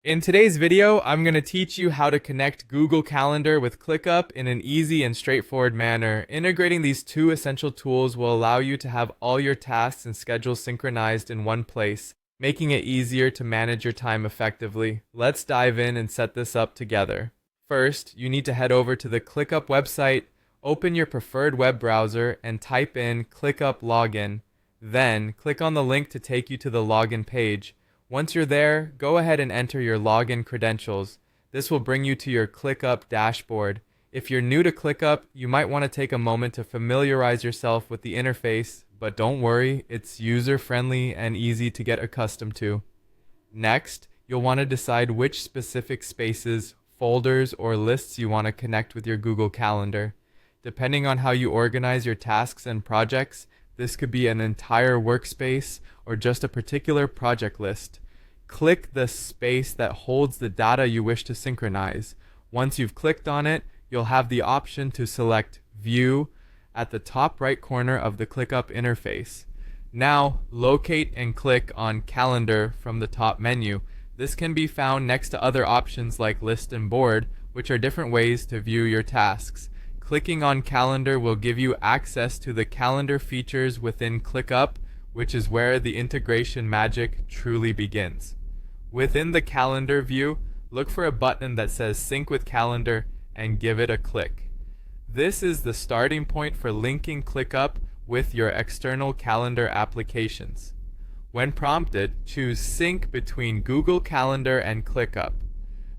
In today's video, I'm going to teach you how to connect Google Calendar with ClickUp in an easy and straightforward manner. Integrating these two essential tools will allow you to have all your tasks and schedules synchronized in one place, making it easier to manage your time effectively. Let's dive in and set this up together. First, you need to head over to the ClickUp website, open your preferred web browser, and type in ClickUp Login. Then, click on the link to take you to the login page. Once you're there, go ahead and enter your login credentials. This will bring you to your ClickUp dashboard. If you're new to ClickUp, you might want to take a moment to familiarize yourself with the interface, but don't worry, it's user-friendly and easy to get accustomed to. Next, you'll want to decide which specific spaces, folders, or lists you want to connect with your Google Calendar. Depending on how you organize your tasks and projects, this could be an entire workspace or just a particular project list. Click the space that holds the data you wish to synchronize. Once you've clicked on it, you'll have the option to select View at the top right corner of the ClickUp interface. Now, locate and click on Calendar from the top menu. This can be found next to other options like List and Board, which are different ways to view your tasks. Clicking on Calendar will give you access to the calendar features within ClickUp, which is where the integration magic truly begins. Within the calendar view, look for a button that says Sync with Calendar and give it a click. This is the starting point for linking ClickUp with your external calendar applications. When prompted, choose Sync between Google Calendar and ClickUp.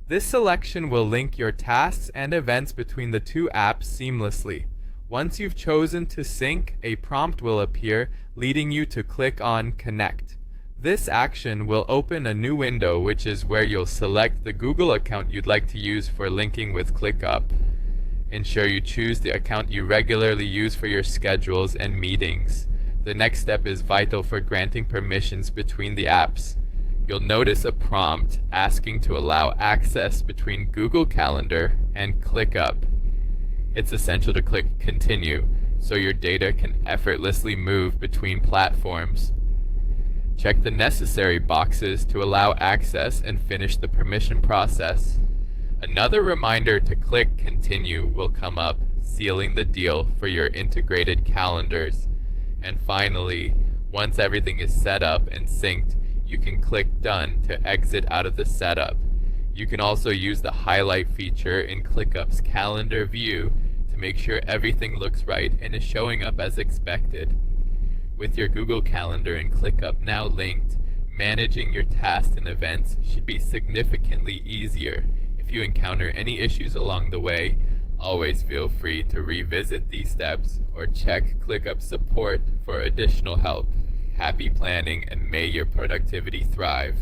This selection will link your tasks and events between the two apps seamlessly. Once you've chosen to sync, a prompt will appear, leading you to click on Connect. This action will open a new window, which is where you'll select the Google account you'd like to use for linking with ClickUp. Ensure you choose the account you regularly use for your schedules and meetings. The next step is vital for granting permissions between the apps. You'll notice a prompt asking to allow access between Google Calendar and ClickUp. It's essential to click Continue so your data can effortlessly move between platforms. Check the necessary boxes to allow access and finish the permission process. Another reminder to click Continue will come up, sealing the deal for your integrated calendars. And finally, once everything is set up and synced, you can click Done to exit out of the setup. You can also use the highlight feature in ClickUp's calendar view to make sure everything looks right and is showing up as expected. With your Google Calendar and ClickUp now linked, managing your tasks and events should be significantly easier. If you encounter any issues along the way, always feel free to revisit these steps or check ClickUp support for additional help. Happy planning, and may your productivity thrive.